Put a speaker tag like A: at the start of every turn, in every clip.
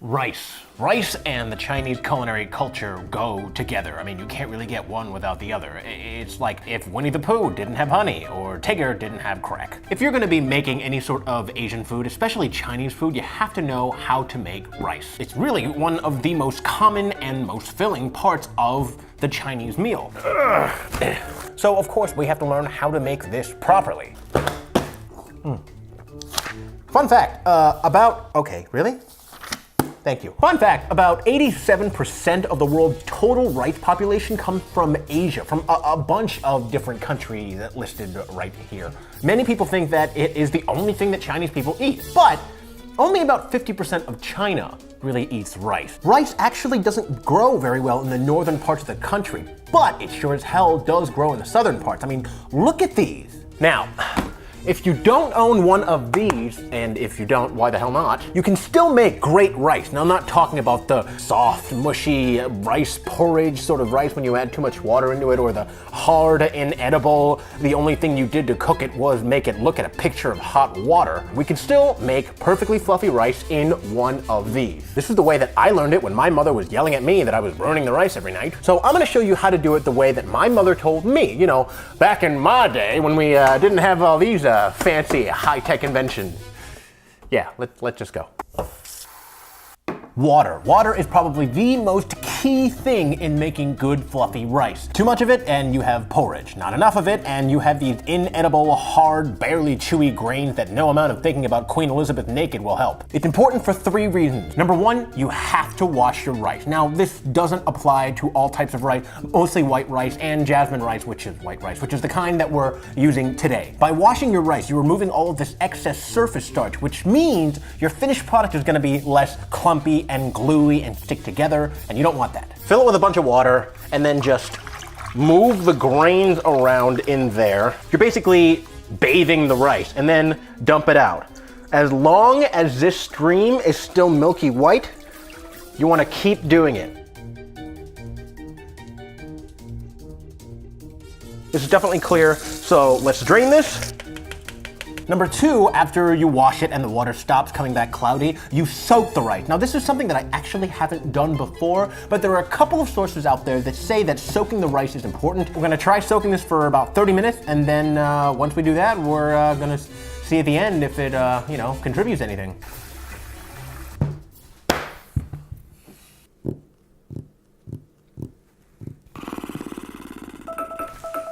A: Rice. Rice and the Chinese culinary culture go together. I mean, you can't really get one without the other. It's like if Winnie the Pooh didn't have honey or Tigger didn't have crack. If you're gonna be making any sort of Asian food, especially Chinese food, you have to know how to make rice. It's really one of the most common and most filling parts of the Chinese meal. So of course we have to learn how to make this properly. Fun fact okay, really? Thank you. Fun fact, about 87% of the world's total rice population comes from Asia, from a bunch of different countries listed right here. Many people think that it is the only thing that Chinese people eat, but only about 50% of China really eats rice. Rice actually doesn't grow very well in the northern parts of the country, but it sure as hell does grow in the southern parts. I mean, look at these. Now, if you don't own one of these, and if you don't, why the hell not, you can still make great rice. Now, I'm not talking about the soft, mushy rice porridge sort of rice when you add too much water into it, or the hard, inedible, the only thing you did to cook it was make it look at a picture of hot water. We can still make perfectly fluffy rice in one of these. This is the way that I learned it when my mother was yelling at me that I was burning the rice every night. So I'm gonna show you how to do it the way that my mother told me. You know, back in my day when we didn't have all these fancy high-tech inventions. Yeah, let's just go. Water. Water is probably the most key thing in making good fluffy rice. Too much of it and you have porridge. Not enough of it and you have these inedible, hard, barely chewy grains that no amount of thinking about Queen Elizabeth naked will help. It's important for 3 reasons. Number 1, you have to wash your rice. Now, this doesn't apply to all types of rice, mostly white rice and jasmine rice, which is white rice, which is the kind that we're using today. By washing your rice, you're removing all of this excess surface starch, which means your finished product is gonna be less clumpy and gluey and stick together, and you don't want that. Fill it with a bunch of water and then just move the grains around in there. You're basically bathing the rice and then dump it out. As long as this stream is still milky white, you want to keep doing it. This is definitely clear, so let's drain this. Number 2, after you wash it and the water stops coming back cloudy, you soak the rice. Now, this is something that I actually haven't done before, but there are a couple of sources out there that say that soaking the rice is important. We're gonna try soaking this for about 30 minutes, and then once we do that, we're gonna see at the end if it, contributes anything.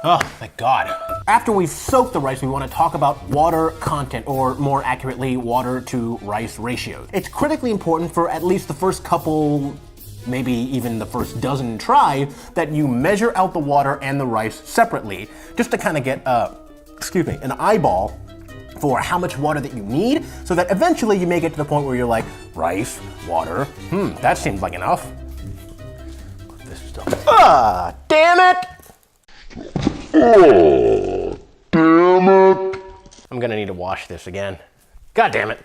A: Oh, thank God. After we've soaked the rice, we want to talk about water content, or more accurately, water to rice ratios. It's critically important for at least the first couple, maybe even the first dozen tries, that you measure out the water and the rice separately, just to kind of get, an eyeball for how much water that you need, so that eventually you may get to the point where you're like, rice, water, that seems like enough. This is still, damn it! Oh, damn it. I'm gonna need to wash this again. God damn it.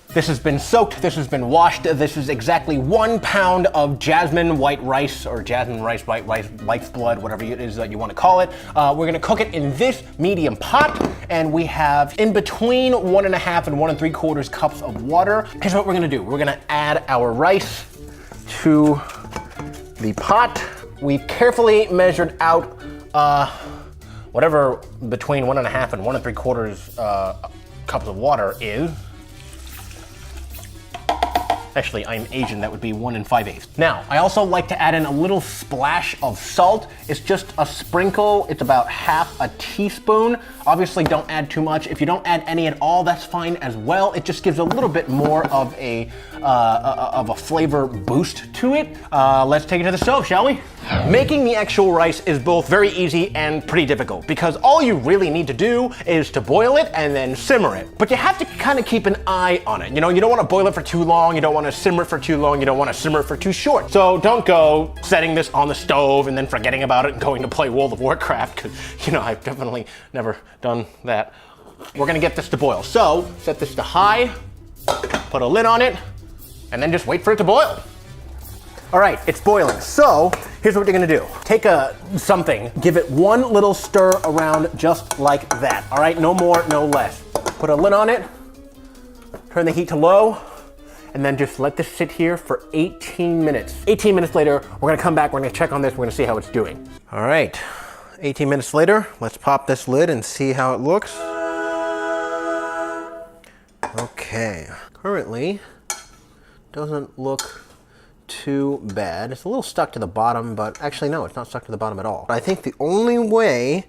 A: This has been soaked, this has been washed. This is exactly 1 pound of jasmine white rice, or jasmine rice, white rice, life's blood, whatever it is that you want to call it. We're gonna cook it in this medium pot, and we have in between 1.5 and 1 3/4 cups of water. Here's what we're gonna do. We're gonna add our rice to the pot. We've carefully measured out whatever between 1.5 and 1 3/4 cups of water is. Actually, I'm Asian, that would be 1 5/8. Now, I also like to add in a little splash of salt. It's just a sprinkle. It's about half a teaspoon. Obviously, don't add too much. If you don't add any at all, that's fine as well. It just gives a little bit more of a flavor boost to it. Let's take it to the stove, shall we? Making the actual rice is both very easy and pretty difficult, because all you really need to do is to boil it and then simmer it. But you have to kind of keep an eye on it. You know, you don't want to boil it for too long, you don't want to simmer it for too long, you don't want to simmer it for too short. So don't go setting this on the stove and then forgetting about it and going to play World of Warcraft, because, I've definitely never done that. We're gonna get this to boil. So set this to high, put a lid on it, and then just wait for it to boil. All right, it's boiling. So here's what you're gonna do. Take something, give it one little stir around just like that. All right, no more, no less. Put a lid on it, turn the heat to low, and then just let this sit here for 18 minutes. 18 minutes later, we're gonna come back, we're gonna check on this, we're gonna see how it's doing. All right, 18 minutes later, let's pop this lid and see how it looks. Okay, currently, doesn't look too bad. It's a little stuck to the bottom, but actually no, it's not stuck to the bottom at all. I think the only way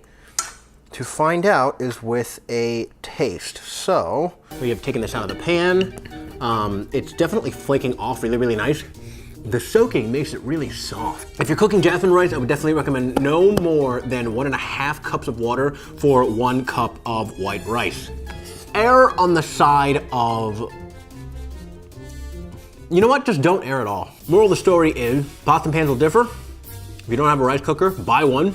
A: to find out is with a taste. So, we have taken this out of the pan. It's definitely flaking off really, really nice. The soaking makes it really soft. If you're cooking jasmine rice, I would definitely recommend no more than 1.5 cups of water for 1 cup of white rice. Err on the side of, you know what, just don't err at all. Moral of the story is, pots and pans will differ. If you don't have a rice cooker, buy one.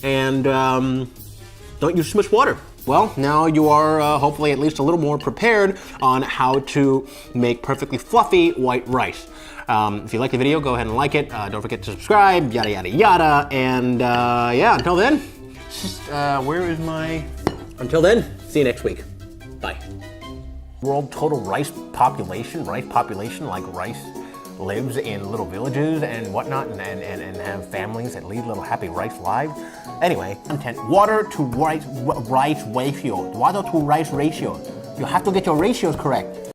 A: And don't use too much water. Well, now you are hopefully at least a little more prepared on how to make perfectly fluffy white rice. If you like the video, go ahead and like it. Don't forget to subscribe, yada, yada, yada. And yeah, until then, where is my... Until then, see you next week. Bye. World total rice population, like rice lives in little villages and whatnot, and have families that lead little happy rice lives. Anyway, content, water to rice ratio. Water to rice ratio. You have to get your ratios correct.